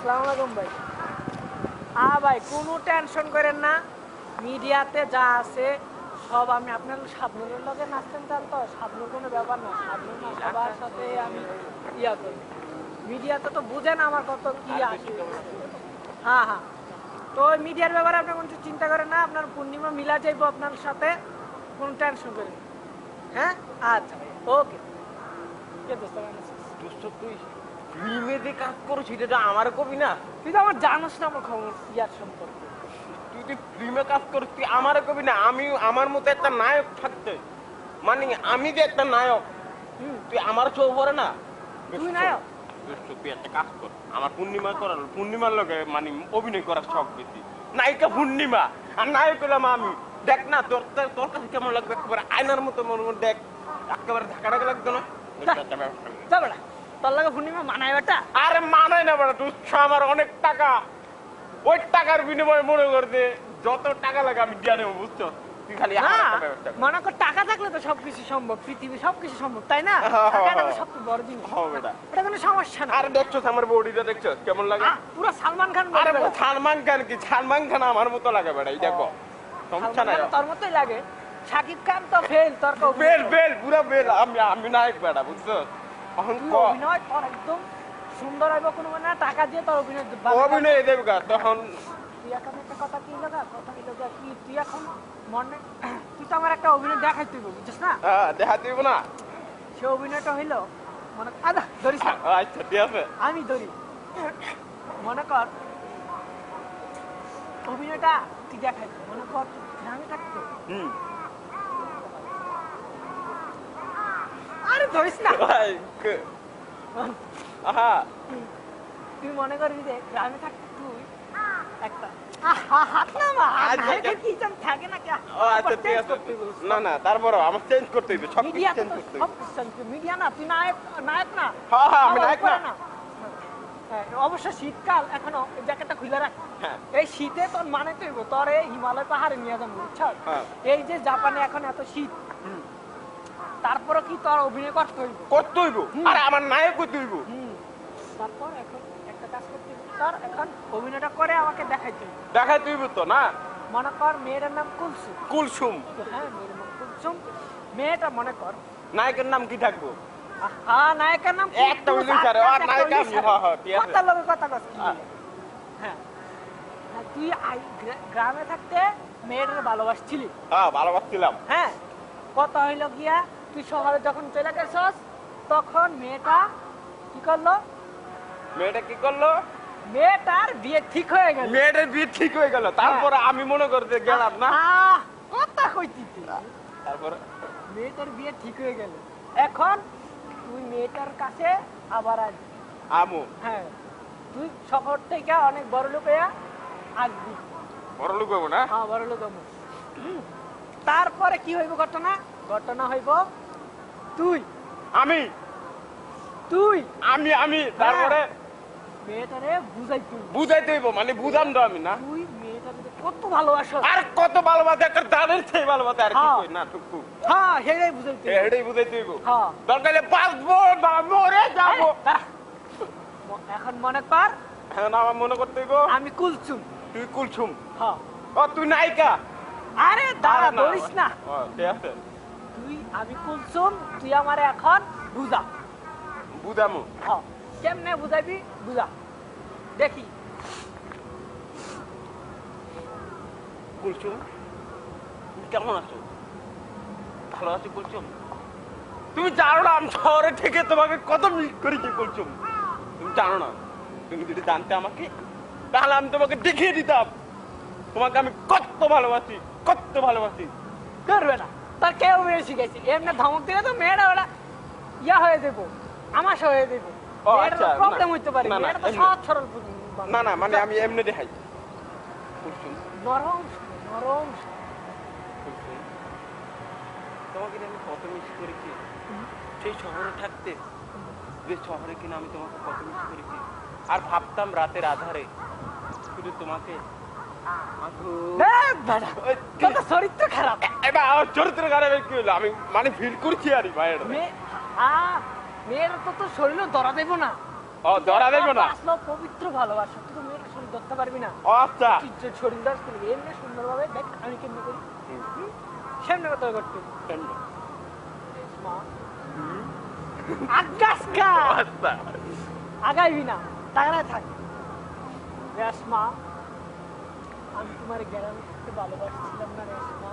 আসসালামু আলাইকুম ভাই। ভাই কোনো টেনশন করেন না, মিডিয়াতে যা আছে সব আমি আপনার শাবনুরের লগে নাচতেন চান তো, শাবনুর কোনো ব্যাপার না, শাবনুর না সবার সাথে আমি ইয়া করি। মিডিয়াতে তো বুঝেন আমার কত কি আসে। হ্যাঁ হ্যাঁ, তো ওই মিডিয়ার ব্যাপারে আপনি কোনো চিন্তা করেন না, আপনার পূর্ণিমা মিলা যাইব আপনার সাথে, কোনো টেনশন করেন না। হ্যাঁ আচ্ছা ভাই, ওকে। কে দোস্ত তুই ফিল্মে যে কাজ করো সেটা আমার কবি না? তুই তো আমার জানোস না আমার খবর ইয়ার সম্পর্কে। তুই ফিল্মে কাজ করো, তুই আমার কবি না? আমি আমার মতো একটা নায়ক থাকতে, মানে আমি যে একটা নায়ক, তুই আমার চোখ পড়ে না? তুই নায়ক? তুই একটা কাজ কর, আমার পূর্ণিমার লগে মানে অভিনয় করার শখ বেশি। নায়িকা পূর্ণিমা আর নায়ক হলাম আমি। দেখ না তোর তোর কাছে কেমন লাগবে, একেবারে আয়নার মতো মনে মনে দেখ, একেবারে ঢাকা লাগতো না? তোর লাগে পূর্ণিমা মানায় বেটা? আরে মানায় না বেটা, তুই আমার অনেক টাকা, ওই টাকার বিনিময়ে মনে করতে যত টাকা লাগে আমি দিয়ে নেবো, বুঝছো? তুই খালি মনে কর টাকা থাকলে তো সবকিছু সম্ভব, পৃথিবী সবকিছু সম্ভব, তাই না? সবচেয়ে বড় জিনিস এটা কোনো সমস্যা না। আরে দেখছো আমার বডিটা, দেখছো কেমন লাগে? পুরো সালমান খান। আরে সালমান খান কি, সালমান খান আমার মতো লাগে বেটা, এই দেখো সমস্যা নাই। তোর মতোই লাগে। শাকিব খান তো ফেল, তোর বেল পুরো বেল, আমি নায়ক বেটা, বুঝছো? অভিনয় তোর একদম সুন্দর হইব, কোনো মানে টাকা দিয়ে তোর অভিনয় দেব গা তখন। তুই এখন একটা কথা কি লাগা, কি তুই এখন মনে, তুই তো আমার একটা অভিনয় দেখাই তুই বুঝছিস না? হ্যাঁ দেখা দিব না, সে অভিনয়টা হইলো মনে আদা ধরিস। আচ্ছা ঠিক আছে, আমি ধরি। মনে কর অভিনয়টা তুই দেখাই, মনে কর গ্রামে থাকতো। আরে ধরিস না, তুই মনে করবি যে গ্রামে থাকতো তুই একটা হাত নামা কি থাকে না। না না তারপরও আমার চেঞ্জ করতে হইবে, সব কিছু চেঞ্জ করতে হইবে। মিডিয়া না, তুই নায়ক না? হ্যাঁ হ্যাঁ আমি নায়ক না। অবশ্য শীতকাল এখনো জ্যাকেটটা খুলে রাখ। এই শীতে তোর মানে তুইব তোর এই হিমালয় পাহাড়ে নিয়ে যাবো, বুঝছো? এই যে জাপানে এখন এত শীত, তারপরে কি তোর অভিনয় করতে হইব? আরে আমার নায়ক হইতে হইব। তারপর এখন একটা কাজ করতে হইব, তোর এখন অভিনয়টা করে আমাকে দেখাইতে হইব তো না? মনে কর মেয়েটার নাম কুলসুম। হ্যাঁ মেয়ের নাম কুলসুম। মেয়েটা মনে কর, নায়কের নাম কি থাকবো? নায়কের নাম একটা নায়িকা আমি। ঠিক আছে, কথা লগে কথা কস। হ্যাঁ তুই গ্রামে থাকতে মেয়েটার ভালোবাসছিলি? হ্যাঁ ভালোবাসছিলাম। হ্যাঁ কথা হইল গিয়া তুই শহরে যখন চলে গেছস তখন মেয়েটা কি করলো? মেয়েটার বিয়ে ঠিক হয়ে গেল। তারপরে আমি মনে করতে গেলাম না, কথা কইতি। তারপরে মেয়েটার বিয়ে ঠিক হয়ে গেল, এখন তুই মেয়েটার কাছে আবার আমু। হ্যাঁ তুই শহর থেকে অনেক বড় লোক হইয়া আসবি। বড় লোক হবো না? হ্যাঁ বড় লোক হবো। তারপরে কি হইব ঘটনা হইব আমি তারপরে মেয়েটারে বুঝাইতে হইব, মানে বুঝাম তো আমি না? তুই মেয়েটারে কত ভালোবাসো, আর কত ভালোবাসে, একটা দানের চেয়ে ভালোবাসে, আর কি কই না টুকু। হ্যাঁ হেডাই বুঝাইতে হইব। হ্যাঁ দরকার হলে বাঁচবো না মরে যাবো। এখন মনে কর, হ্যাঁ না আমার মনে করতে হইব আমি কুলসুম, তুই কুলসুম। হ্যাঁ ও তুই নায়িকা? আরে দাঁড়া ধরিস না, ঠিক আছে। আমি কুলসুম, তুই আমারে এখন বুঝামু। হ্যাঁ কেমনে বুঝাবি, বুঝা দেখি। কুলসুম তুমি কেমন আছো? ভালো আছো কুলসুম? তুমি জানো না আমি শহরে থেকে তোমাকে কত মিস করেছি কুলসুম, তুমি জানো না? তুমি যদি জানতে আমাকে, তাহলে আমি তোমাকে দেখিয়ে দিতাম তোমাকে আমি কত ভালোবাসি। করবে না, তার কেউ মেয়ে শিখেছি, এমনি ধমক দিলে তো মেয়েরা ওরা ইয়া হয়ে দেবো, আমাশা হয়ে দেবো, প্রবলেম হইতে পারে। মেয়েটা তো সহজ সরল না না, মানে আমি এমনি দেখাই। কুলসুম নরম কুলসুম, তোমাকে আমি কত মিস করেছি সেই শহরে থাকতে, যে শহরে কিনা আমি তোমাকে কত মিস করেছি। আর ভাবতাম রাতের আধারে শুধু তোমাকে। চরিত্র খারাপ, চরিত্র খারাপ কি হলো? আমি মানে ফিল করছি আর মেয়েরা তো তোর শরীরে ধরা দেবো না, ও ধরা দেবো না আসলো পবিত্র ভালোবাসা, তুই তো মেয়েকে শরীর ধরতে পারবি না। ও আচ্ছা তুই যে শরীর দাস করবি এমনি সুন্দরভাবে দেখ আমি কেমনি করি। সামনে কথা করতে মা আগাসকা আচ্ছা আগাইবি না, তাগড়ায় থাক। রেশমা, আমি তোমার গ্যারামি করতে ভালোবাসছিলাম না রেশমা,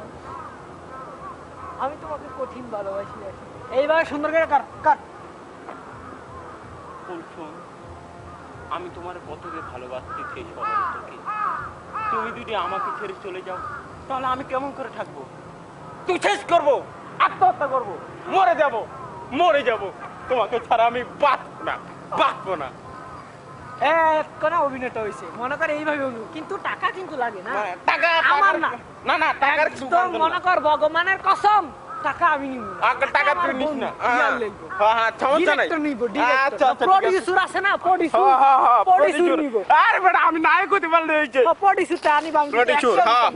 আমি তোমাকে কঠিন ভালোবাসি রেশমা। এইভাবে সুন্দর করে কর কর। কুলসুম, আমি তোমার কত যে ভালোবাসছি সেই সবার তোকে, তুমি যদি আমাকে ছেড়ে চলে যাও তাহলে আমি কেমন করে থাকবো? তুই শেষ করবো, আত্মহত্যা করবো, মরে যাব, তোমাকে ছাড়া আমি বাঁচবো না। কোন অভিনেতা হয়েছে মনে করে এইভাবে অনু, কিন্তু টাকা কিন্তু লাগে না, টাকা আমার না। না না টাকার কিছু তো মনে কর ভগবানের কসম, টাকা আমি নিব না। টাকা তুই নিস না। হ্যাঁ সমস্যা নাই। ডিরেক্টর নিব, আচ্ছা আচ্ছা প্রোডিউসার আছে না, প্রোডিউসার প্রোডিউসার নিব। আরে বেটা আমি নায়ক হতে পারলে হয়েছে প্রোডিউসারটা আনিব আমি, প্রোডিউসার হ্যাঁ